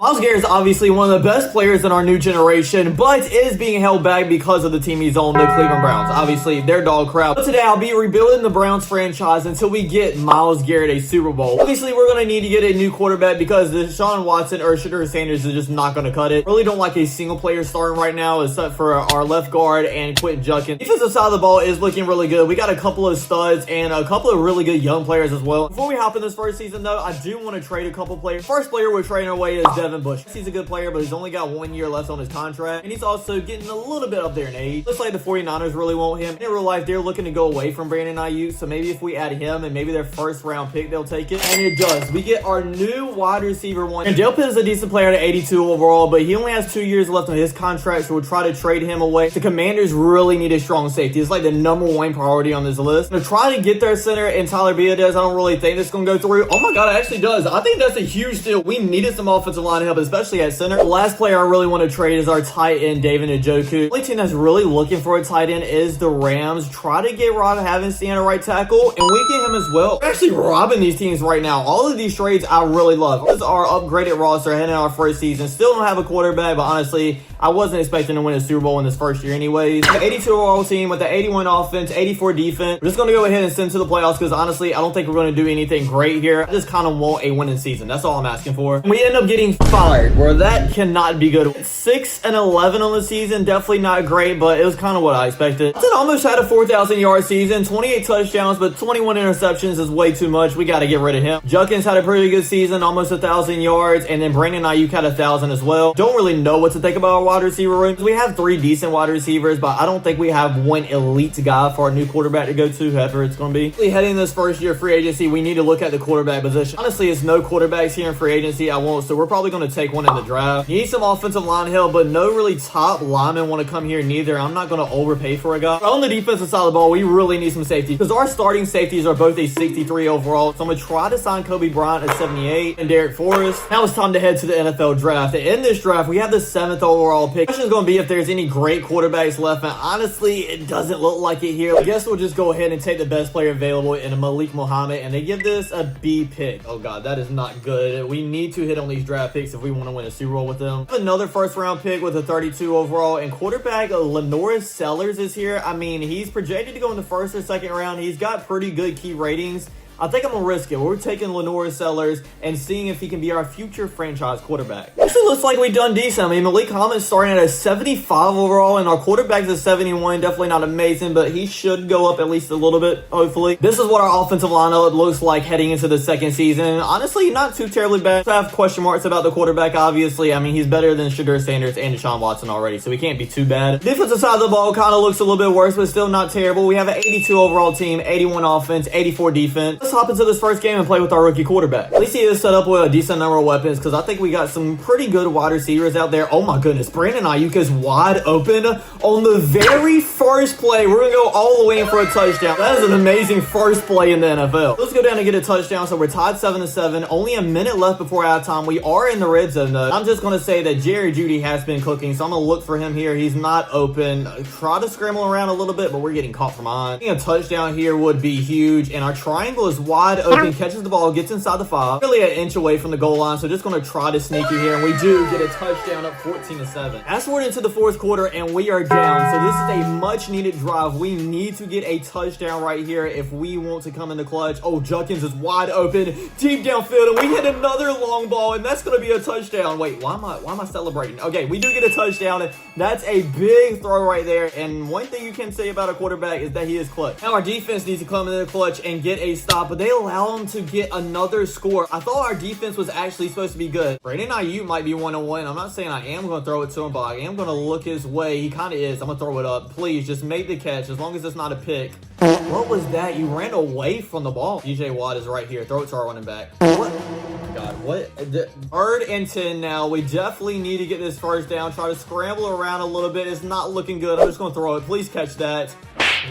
Myles Garrett is obviously one of the best players in our new generation, but is being held back because of the team he's on, the Cleveland Browns. Obviously, they're dog crap. But today, I'll be rebuilding the Browns franchise until we get Myles Garrett a Super Bowl. Obviously, we're going to need to get a new quarterback because Deshaun Watson or Shedeur Sanders is just not going to cut it. Really don't like a single player starting right now except for our left guard and Quentin Junkins. Defensive side of the ball is looking really good. We got a couple of studs and a couple of really good young players as well. Before we hop in this first season, though, I do want to trade a couple players. First player we're trading away is Devin Bush. He's a good player, but he's only got 1 year left on his contract, and he's also getting a little bit up there in age. Looks like the 49ers really want him. In real life, they're looking to go away from Brandon Ayuk, so maybe if we add him and maybe their first round pick, they'll take it. And it does. We get our new wide receiver one. And Delpit is a decent player at 82 overall, but he only has 2 years left on his contract, so we'll try to trade him away. The Commanders really need a strong safety. It's like the #1 priority on this list. To try to get their center and Tyler Biadasz, I don't really think this going to go through. Oh my god, it actually does. I think that's a huge deal. We needed some offensive line help, especially at center. The last player I really want to trade is our tight end, David Njoku. The only team that's really looking for a tight end is the Rams. Try to get Rob Havenstein at a right tackle, and we get him as well. We're actually robbing these teams right now. All of these trades I really love. This is our upgraded roster heading our first season. Still don't have a quarterback, but honestly, I wasn't expecting to win a Super Bowl in this first year anyways. The 82 overall team with the 81 offense, 84 defense. We're just going to go ahead and send to the playoffs because honestly, I don't think we're going to do anything great here. I just kind of want a winning season. That's all I'm asking for. We end up getting fired, where that cannot be good. 6-11 on the season, definitely not great, but it was kind of what I expected. It almost had a 4,000-yard season, 28 touchdowns, but 21 interceptions is way too much. We got to get rid of him. Junkins had a pretty good season, almost 1,000 yards, and then Brandon Ayuk had 1,000 as well. Don't really know what to think about our wide receiver room. We have 3 decent wide receivers, but I don't think we have one elite guy for our new quarterback to go to, whoever it's going to be. Heading this first year free agency, we need to look at the quarterback position. Honestly, it's no quarterbacks here in free agency. I won't, so we're probably going to take one in the draft. You need some offensive line help, but no really top linemen want to come here neither. I'm not going to overpay for a guy. On the defensive side of the ball, we really need some safety because our starting safeties are both a 63 overall. So I'm going to try to sign Kobe Bryant at 78 and Derek Forrest. Now it's time to head to the NFL draft. In this draft, we have the 7th overall pick. The question is going to be if there's any great quarterbacks left, and honestly, it doesn't look like it here. I guess we'll just go ahead and take the best player available in Malik Muhammad, and they give this a B pick. Oh god, that is not good. We need to hit on these draft picks if we want to win a Super Bowl with them. Another first round pick with a 32 overall, and quarterback Lenoris Sellers is here. I mean, he's projected to go in the first or second round. He's got pretty good key ratings. I think I'm going to risk it. We're taking Lenoris Sellers and seeing if he can be our future franchise quarterback. Actually looks like we've done decent. I mean, Malik Muhammad's starting at a 75 overall, and our quarterback's a 71. Definitely not amazing, but he should go up at least a little bit, hopefully. This is what our offensive lineup looks like heading into the second season. And honestly, not too terribly bad. I have question marks about the quarterback, obviously. I mean, he's better than Shedeur Sanders and Deshaun Watson already, so he can't be too bad. Defensive side of the ball kind of looks a little bit worse, but still not terrible. We have an 82 overall team, 81 offense, 84 defense. Let's hop into this first game and play with our rookie quarterback. At least he is set up with a decent number of weapons because I think we got some pretty good wide receivers out there. Oh my goodness, Brandon Ayuk is wide open on the very first play. We're going to go all the way in for a touchdown. That is an amazing first play in the NFL. Let's go down and get a touchdown. So we're tied 7-7. Only a minute left before halftime. We are in the red zone though. I'm just going to say that Jerry Jeudy has been cooking, so I'm going to look for him here. He's not open. Try to scramble around a little bit, but we're getting caught from behind. I think a touchdown here would be huge, and our triangle is wide open. Catches the ball, gets inside the 5, really an inch away from the goal line, so just going to try to sneak it here, and we do get a touchdown up 14-7. As we're into the fourth quarter, and we are down, so this is a much-needed drive. We need to get a touchdown right here if we want to come in the clutch. Oh, Junkins is wide open, deep downfield, and we hit another long ball, and that's going to be a touchdown. Wait, why am I celebrating? Okay, we do get a touchdown. That's a big throw right there, and one thing you can say about a quarterback is that he is clutch. Now, our defense needs to come in the clutch and get a stop, but they allow him to get another score. I thought our defense was actually supposed to be good. Brandon Ayuk might be 1-1. I'm not saying I am going to throw it to him, but I am going to look his way. He kind of is. I'm going to throw it up. Please, just make the catch as long as it's not a pick. What was that? You ran away from the ball. DJ Watt is right here. Throw it to our running back. What? Oh my God, what? 3rd and 10 now. We definitely need to get this first down. Try to scramble around a little bit. It's not looking good. I'm just going to throw it. Please catch that.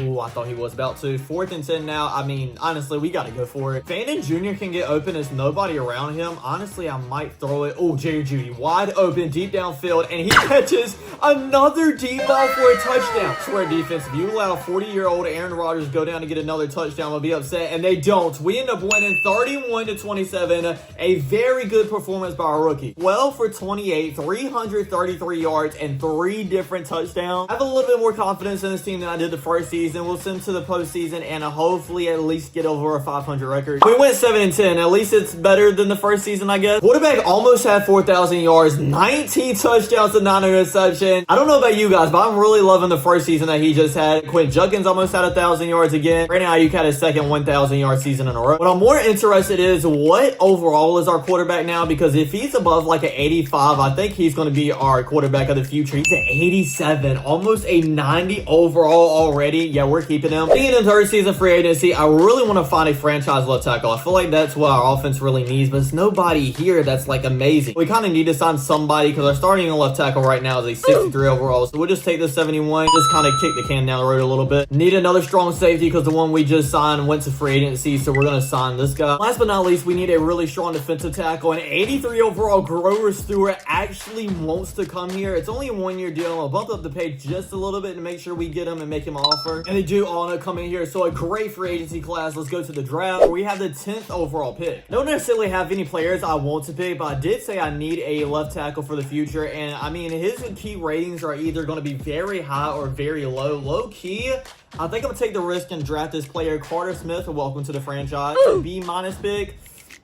Ooh, I thought he was about to. 4th and 10 now. I mean, honestly, we got to go for it. Fannin Jr. can get open. There's nobody around him. Honestly, I might throw it. Oh, Jerry Jeudy wide open, deep downfield, and he catches another deep ball for a touchdown. I swear, defense, if you allow 40-year-old Aaron Rodgers go down to get another touchdown, we'll be upset, and they don't. We end up winning 31-27. A very good performance by our rookie. 12 for 28, 333 yards, and 3 different touchdowns. I have a little bit more confidence in this team than I did the first season. We'll send to the postseason and hopefully at least get over a 500 record. We went 7-10. At least it's better than the first season, I guess. Quarterback almost had 4,000 yards, 19 touchdowns to 9 interceptions. I don't know about you guys, but I'm really loving the first season that he just had. Quinn Judkins almost had 1,000 yards again. Brandon Ayuk had his second 1,000-yard season in a row. What I'm more interested is what overall is our quarterback now, because if he's above like an 85, I think he's going to be our quarterback of the future. He's at 87, almost a 90 overall already. Yeah, we're keeping him. Being in third season free agency, I really want to find a franchise left tackle. I feel like that's what our offense really needs, but there's nobody here that's like amazing. We kind of need to sign somebody because our starting left tackle right now is a 63 overall. So we'll just take the 71, just kind of kick the can down the road a little bit. Need another strong safety because the one we just signed went to free agency, so we're going to sign this guy. Last but not least, we need a really strong defensive tackle. An 83 overall Grover Stewart actually wants to come here. It's only a 1-year deal. I'll bump up the pay just a little bit to make sure we get him and make him an offer. And they do all end up coming here. So a great free agency class. Let's go to the draft where we have the 10th overall pick. Don't necessarily have any players I want to pick, but I did say I need a left tackle for the future. And I mean, his key ratings are either going to be very high or very low. Low key, I think I'm going to take the risk and draft this player, Carter Smith. Welcome to the franchise. B- pick.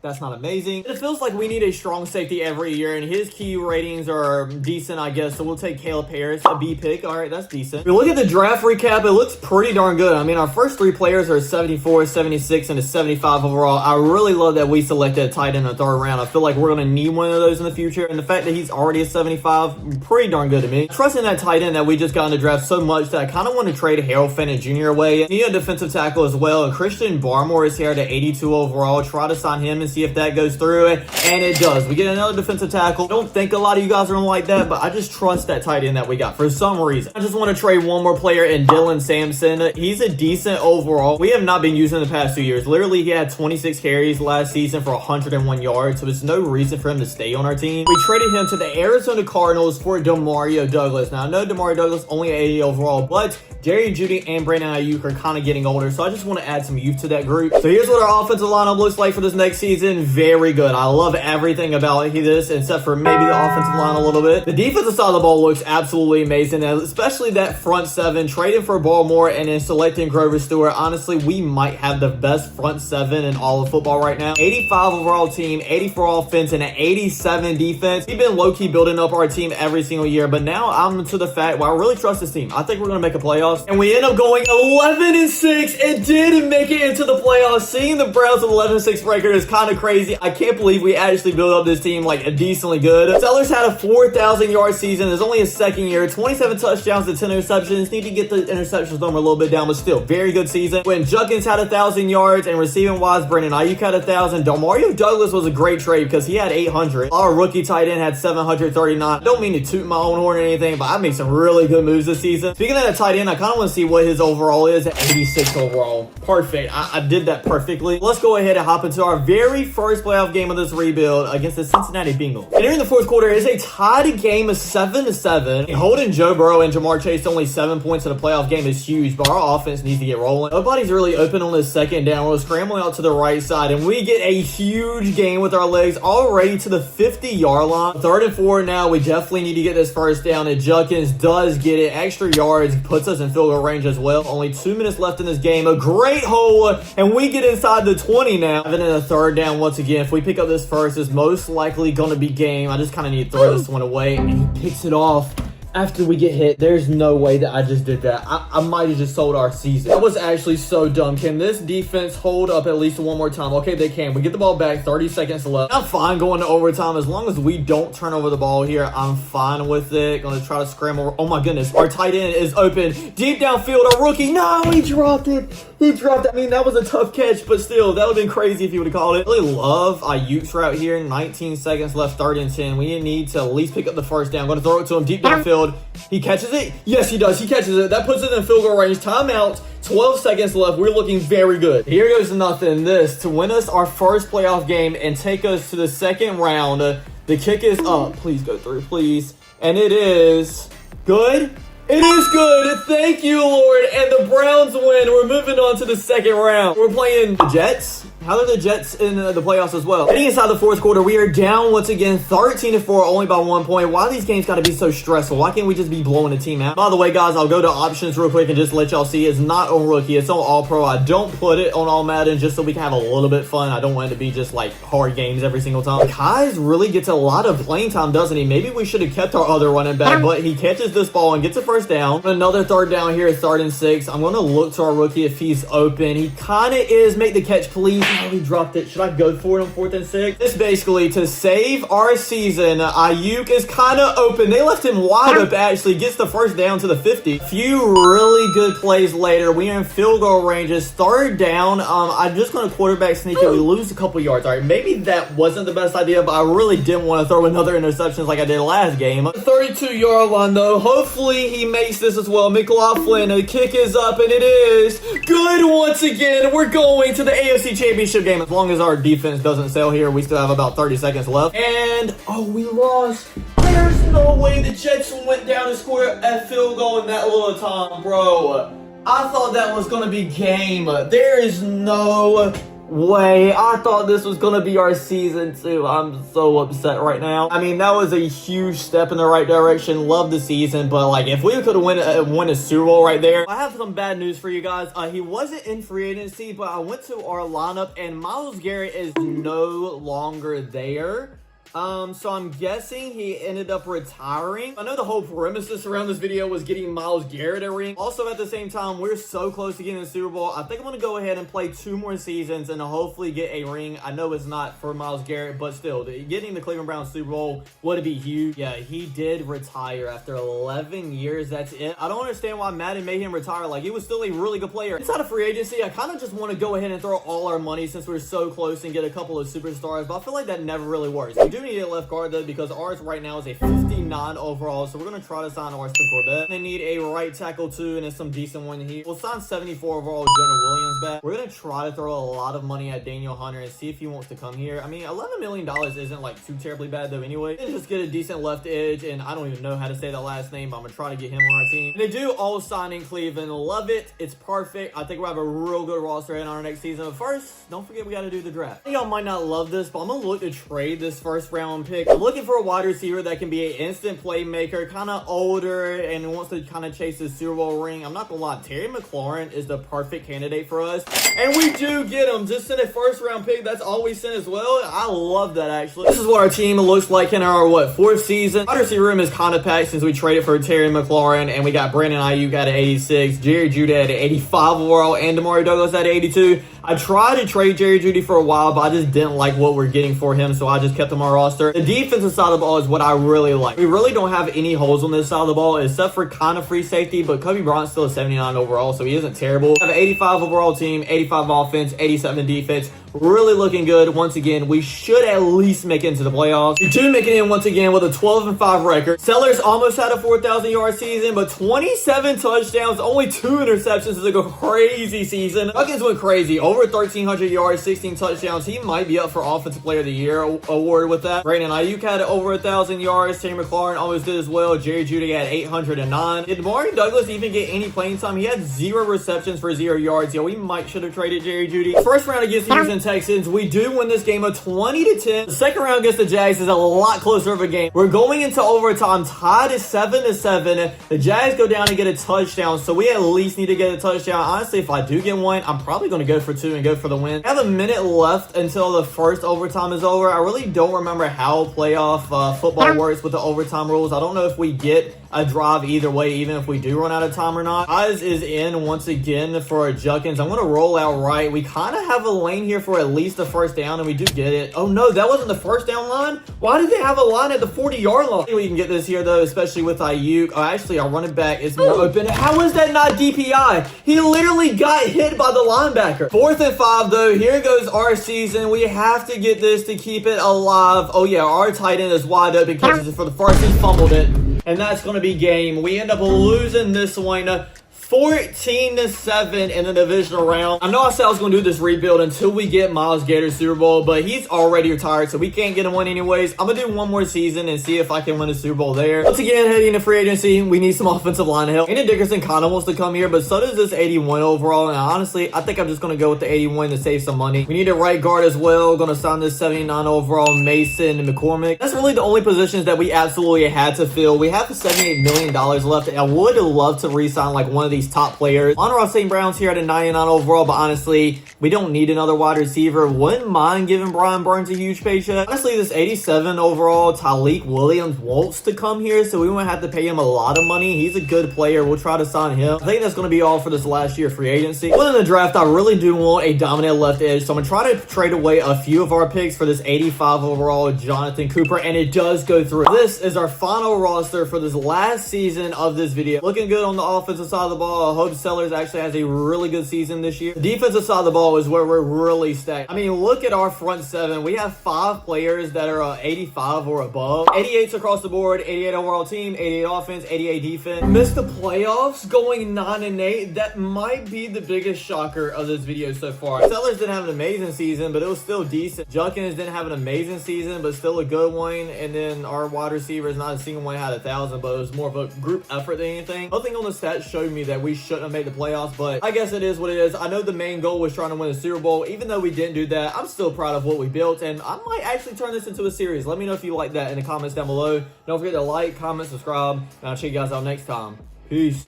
That's not amazing. It feels like we need a strong safety every year, and his key ratings are decent, I guess. So we'll take Caleb Harris, a B pick. All right, that's decent. If we look at the draft recap, it looks pretty darn good. I mean, our first 3 players are 74, 76, and a 75 overall. I really love that we selected a tight end in the 3rd round. I feel like we're going to need one of those in the future, and the fact that he's already a 75, pretty darn good to me. Trusting that tight end that we just got in the draft so much that I kind of want to trade Harold Fannin Jr. away. Need a defensive tackle as well. And Christian Barmore is here at 82 overall. Try to sign him and see if that goes through it, and it does. We get another defensive tackle. Don't think a lot of you guys are gonna like that, but I just trust that tight end that we got for some reason. I just want to trade one more player in Dylan Sampson. He's a decent overall. We have not been using the past 2 years. Literally, he had 26 carries last season for 101 yards, so there's no reason for him to stay on our team. We traded him to the Arizona Cardinals for Demario Douglas. Now, I know Demario Douglas only 80 overall, but Jerry Jeudy and Brandon Ayuk are kind of getting older, so I just want to add some youth to that group. So here's what our offensive lineup looks like for this next season. Very good. I love everything about this, except for maybe the offensive line a little bit. The defensive side of the ball looks absolutely amazing, especially that front 7. Trading for Baltimore and then selecting Grover Stewart. Honestly, we might have the best front 7 in all of football right now. 85 overall team, 84 offense, and an 87 defense. We've been low-key building up our team every single year, but now I'm to the fact where I really trust this team. I think we're going to make a playoffs. And we end up going 11-6 and didn't make it into the playoffs. Seeing the Browns with 11-6 record is kind of crazy. I can't believe we actually built up this team like a decently good. Sellers had a 4,000-yard season. It's only his 2nd year. 27 touchdowns to 10 interceptions. Need to get the interceptions number a little bit down, but still, very good season. When Judkins had 1,000 yards and receiving-wise, Brandon Ayuk had 1,000. Demario Douglas was a great trade because he had 800. Our rookie tight end had 739. Don't mean to toot my own horn or anything, but I made some really good moves this season. Speaking of that tight end, I kind of want to see what his overall is at 86 overall. Perfect. I did that perfectly. Let's go ahead and hop into our very first playoff game of this rebuild against the Cincinnati Bengals. Entering the 4th quarter is a tied game of 7-7. Holding Joe Burrow and Jamar Chase to only 7 points in a playoff game is huge, but our offense needs to get rolling. Nobody's really open on this 2nd down. We're scrambling out to the right side, and we get a huge gain with our legs already to the 50-yard line. 3rd and 4 now. We definitely need to get this first down, and Judkins does get it. Extra yards puts us in field goal range as well. Only 2 minutes left in this game. A great hole, and we get inside the 20 now. Having a 3rd down once again. If we pick up this first, it's most likely going to be game. I just kind of need to throw this one away, and he picks it off. After we get hit, there's no way that I just did that. I might have just sold our season. That was actually so dumb. Can this defense hold up at least one more time? Okay, they can. We get the ball back, 30 seconds left. I'm fine going to overtime. As long as we don't turn over the ball here, I'm fine with it. Gonna try to scramble. Oh my goodness, our tight end is open. Deep downfield, a rookie. No, he dropped it. He dropped it. I mean, that was a tough catch, but still, that would have been crazy if he would have called it. Really love Ayuk's route here. 19 seconds left, 3rd and 10. We need to at least pick up the first down. Gonna throw it to him deep downfield. field. He catches it. Yes, he does. He catches it. That puts it in field goal range. Timeout. 12 seconds left. We're looking very good. Here goes nothing. This to win us our first playoff game and take us to the second round. The kick is up. Please go through, please. And it is good. It is good. Thank you, Lord. And the Browns win. We're moving on to the second round. We're playing the Jets. How are the Jets in the playoffs as well? Heading inside the fourth quarter, we are down once again, 13-4, only by 1 point. Why these games got to be so stressful? Why can't we just be blowing the team out? By the way, guys, I'll go to options real quick and just let y'all see. It's not on rookie. It's on all pro. I don't put it on all Madden just so we can have a little bit fun. I don't want it to be just like hard games every single time. Kai's really gets a lot of playing time, doesn't he? Maybe we should have kept our other running back, but he catches this ball and gets a first down. Another third down here, 3rd and 6. I'm going to look to our rookie if he's open. He kind of is. Make the catch, please. Oh, he dropped it. Should I go for it on 4th and 6? This basically to save our season. Ayuk is kind of open. They left him wide up, actually. Gets the first down to the 50. A few really good plays later. We are in field goal ranges. 3rd down. I'm just going to quarterback sneak it. We lose a couple yards. All right, maybe that wasn't the best idea, but I really didn't want to throw another interception like I did last game. 32-yard line, though. Hopefully he makes this as well. McLaughlin, the kick is up, and it is good once again. We're going to the AFC Championship game. As long as our defense doesn't sail here, we still have about 30 seconds left. And, oh, we lost. There's no way the Jets went down and scored a field goal in that little time, bro. I thought that was going to be game. There is no way. I thought this was gonna be our season too. I'm so upset right now. I mean, that was a huge step in the right direction. Love the season, but like if we could have won a Super Bowl right there. I have some bad news for you guys. He wasn't in free agency, but I went to our lineup and Myles Garrett is no longer there. So I'm guessing he ended up retiring. I know the whole premises around this video was getting Myles Garrett a ring. Also, at the same time, we're so close to getting the Super Bowl. I think I'm going to go ahead and play 2 more seasons and hopefully get a ring. I know it's not for Myles Garrett, but still, getting the Cleveland Browns Super Bowl would be huge. Yeah, he did retire after 11 years. That's it. I don't understand why Madden made him retire. Like, he was still a really good player. Inside of free agency, I kind of just want to go ahead and throw all our money since we're so close and get a couple of superstars, but I feel like that never really works. We do need a left guard though because ours right now is a 59 overall, so we're going to try to sign Austin Corbett. They need a right tackle too, and it's some decent one here. We'll sign 74 overall Jonah Williams back. We're going to try to throw a lot of money at Daniel Hunter and see if he wants to come here. I mean, $11 million isn't like too terribly bad though anyway. Let's just get a decent left edge, and I don't even know how to say that last name, but I'm going to try to get him on our team. And they do all sign in Cleveland. Love it. It's perfect. I think we'll have a real good roster in our next season. But first, don't forget we got to do the draft. Y'all might not love this, but I'm going to look to trade this first round pick. I'm looking for a wide receiver that can be an instant playmaker, kind of older, and wants to kind of chase the Super Bowl ring. I'm not gonna lie, Terry McLaurin is the perfect candidate for us, and we do get him. Just in a first round pick. That's all we sent as well. I love that actually. This is what our team looks like in our 4th season. Wide receiver room is kind of packed since we traded for Terry McLaurin, and we got Brandon Ayuk at 86, Jerry Jeudy at 85 overall, and Damari Douglas at 82. I tried to trade Jerry Jeudy for a while, but I just didn't like what we're getting for him, so I just kept him on our roster. The defensive side of the ball is what I really like. We really don't have any holes on this side of the ball, except for kind of free safety, but Kobe Bryant's still a 79 overall, so he isn't terrible. We have an 85 overall team, 85 offense, 87 defense. Really looking good. Once again, we should at least make it into the playoffs. We do make it in once again with a 12-5 record. Sellers almost had a 4,000-yard season, but 27 touchdowns, only 2 interceptions is like a crazy season. Huggins went crazy. Over 1,300 yards, 16 touchdowns. He might be up for Offensive Player of the Year award with that. Brandon Ayuk had over 1,000 yards. Terry McLaurin almost did as well. Jerry Jeudy had 809. Did Damari Douglas even get any playing time? He had 0 receptions for 0 yards. Yo, we might should have traded Jerry Jeudy. First round against the Houston Texans, we do win this game of 20-10. The second round against the Jags is a lot closer of a game. We're going into overtime, tied at 7-7. The Jags go down and get a touchdown, so we at least need to get a touchdown. Honestly, if I do get one, I'm probably going to go for 2 and go for the win. I have a minute left until the first overtime is over. I really don't remember how playoff football works with the overtime rules. I don't know if we get a drive either way, even if we do run out of time or not. Oz is in once again for Junkins. I'm going to roll out right. We kind of have a lane here for at least the first down, and we do get it. Oh no, that wasn't the first down line? Why did they have a line at the 40-yard line? I think we can get this here though, especially with Ayuk. Oh, actually, our running back is more open. How is that not DPI? He literally got hit by the linebacker. 4th and 5 though. Here goes our season. We have to get this to keep it alive. Oh yeah, our tight end is wide open, catches it for the first. He fumbled it. and that's going to be game. We end up losing this one 14-7 in the divisional round. I know I said I was going to do this rebuild until we get Myles Garrett Super Bowl, but he's already retired, so we can't get him one anyways. I'm going to do one more season and see if I can win a Super Bowl there. Once again, heading into free agency, we need some offensive line help. Aiden Dickerson kind of wants to come here, but so does this 81 overall, and honestly, I think I'm just going to go with the 81 to save some money. We need a right guard as well. Going to sign this 79 overall Mason McCormick. That's really the only positions that we absolutely had to fill. We have $78 million left, and I would love to re-sign like one of these top players. Honor St. Brown's here at a 99 overall, but honestly, we don't need another wide receiver. Wouldn't mind giving Brian Burns a huge paycheck. Honestly, this 87 overall Tyleek Williams wants to come here, so we won't have to pay him a lot of money. He's a good player. We'll try to sign him. I think that's going to be all for this last year free agency. But in the draft, I really do want a dominant left edge, so I'm going to try to trade away a few of our picks for this 85 overall Jonathan Cooper, and it does go through. This is our final roster for this last season of this video. Looking good on the offensive side of the ball. I hope Sellers actually has a really good season this year. The defensive side of the ball is where we're really stacked. I mean, look at our front seven. We have 5 players that are 85 or above. 88s across the board, 88 overall team, 88 offense, 88 defense. Missed the playoffs going 9-8. That might be the biggest shocker of this video so far. Sellers didn't have an amazing season, but it was still decent. Junkins didn't have an amazing season, but still a good one. And then our wide receivers, not a single one had 1,000, but it was more of a group effort than anything. Nothing on the stats showed me that we shouldn't have made the playoffs, but I guess it is what it is. I know the main goal was trying to win a Super Bowl. Even though we didn't do that, I'm still proud of what we built, and I might actually turn this into a series. Let me know if you like that in the comments down below. Don't forget to like, comment, subscribe, and I'll check you guys out next time. Peace.